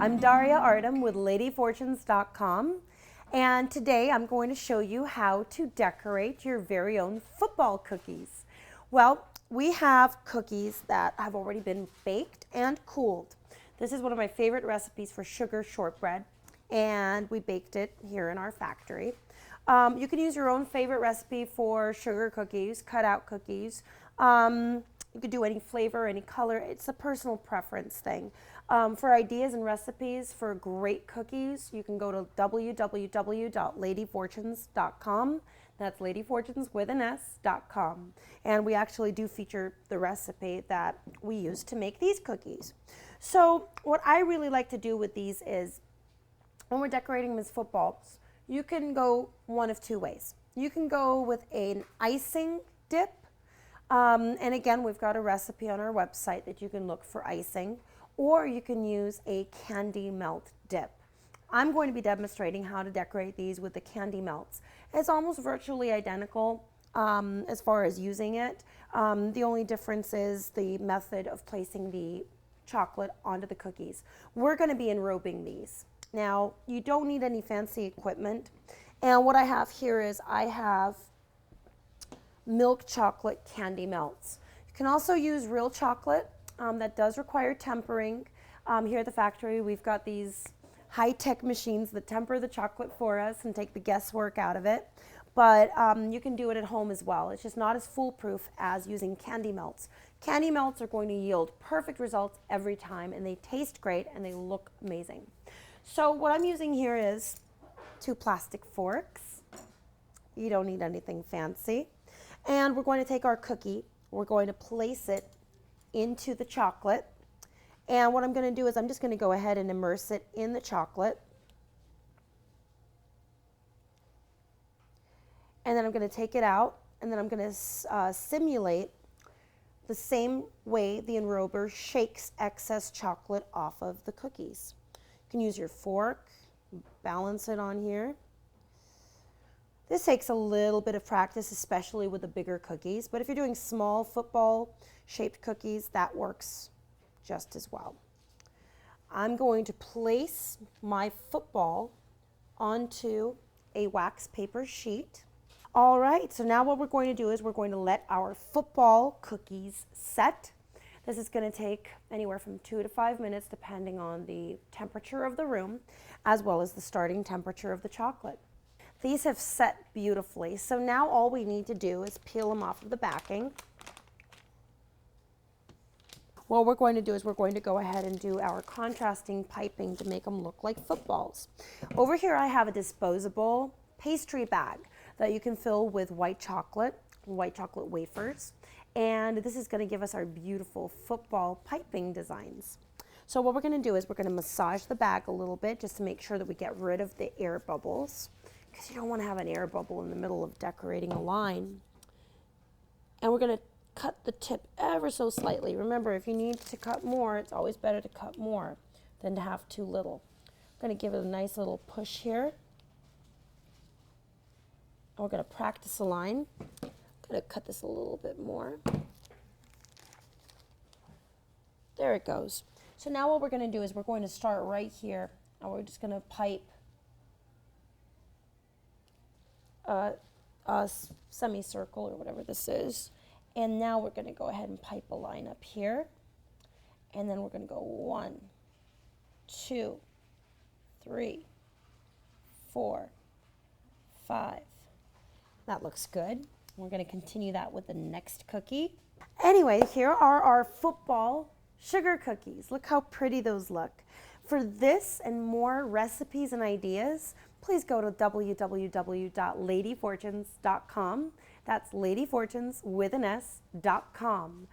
I'm Daria Artem with LadyFortunes.com, and today I'm going to show you how to decorate your very own football cookies. Well, we have cookies that have already been baked and cooled. This is one of my favorite recipes for sugar shortbread, and we baked it here in our factory. You can use your own favorite recipe for sugar cookies, cutout cookies. You could do any flavor, any color. It's a personal preference thing. For ideas and recipes for great cookies, you can go to www.ladyfortunes.com. That's ladyfortunes with an S.com. And we actually do feature the recipe that we use to make these cookies. So what I really like to do with these is, when we're decorating them as footballs, you can go one of two ways. You can go with an icing dip. And again, we've got a recipe on our website that you can look for icing, or you can use a candy melt dip. I'm going to be demonstrating how to decorate these with the candy melts. It's almost virtually identical as far as using it. The only difference is the method of placing the chocolate onto the cookies. We're going to be enrobing these. Now, you don't need any fancy equipment. And what I have here is I have milk chocolate candy melts. You can also use real chocolate. That does require tempering. Here at the factory, we've got these high-tech machines that temper the chocolate for us and take the guesswork out of it. But you can do it at home as well. It's just not as foolproof as using candy melts. Candy melts are going to yield perfect results every time, and they taste great and they look amazing. So what I'm using here is 2 plastic forks. You don't need anything fancy. And we're going to take our cookie, we're going to place it into the chocolate. And what I'm going to do is I'm just going to go ahead and immerse it in the chocolate. And then I'm going to take it out, and then I'm going to simulate the same way the enrober shakes excess chocolate off of the cookies. You can use your fork, balance it on here. This takes a little bit of practice, especially with the bigger cookies, but if you're doing small football-shaped cookies, that works just as well. I'm going to place my football onto a wax paper sheet. All right, so now what we're going to do is we're going to let our football cookies set. This is going to take anywhere from 2 to 5 minutes, depending on the temperature of the room, as well as the starting temperature of the chocolate. These have set beautifully, so now all we need to do is peel them off of the backing. What we're going to do is we're going to go ahead and do our contrasting piping to make them look like footballs. Over here I have a disposable pastry bag that you can fill with white chocolate wafers, and this is going to give us our beautiful football piping designs. So what we're going to do is we're going to massage the bag a little bit just to make sure that we get rid of the air bubbles, because you don't want to have an air bubble in the middle of decorating a line. And we're going to cut the tip ever so slightly. Remember, if you need to cut more, it's always better to cut more than to have too little. I'm going to give it a nice little push here. And we're going to practice a line. I'm going to cut this a little bit more. There it goes. So now what we're going to do is we're going to start right here, and we're just going to pipe a semicircle or whatever this is. And now we're going to go ahead and pipe a line up here. And then we're going to go 1, 2, 3, 4, 5. That looks good. We're going to continue that with the next cookie. Anyway, here are our football sugar cookies. Look how pretty those look. For this and more recipes and ideas, please go to www.ladyfortunes.com. That's ladyfortunes with an S.com.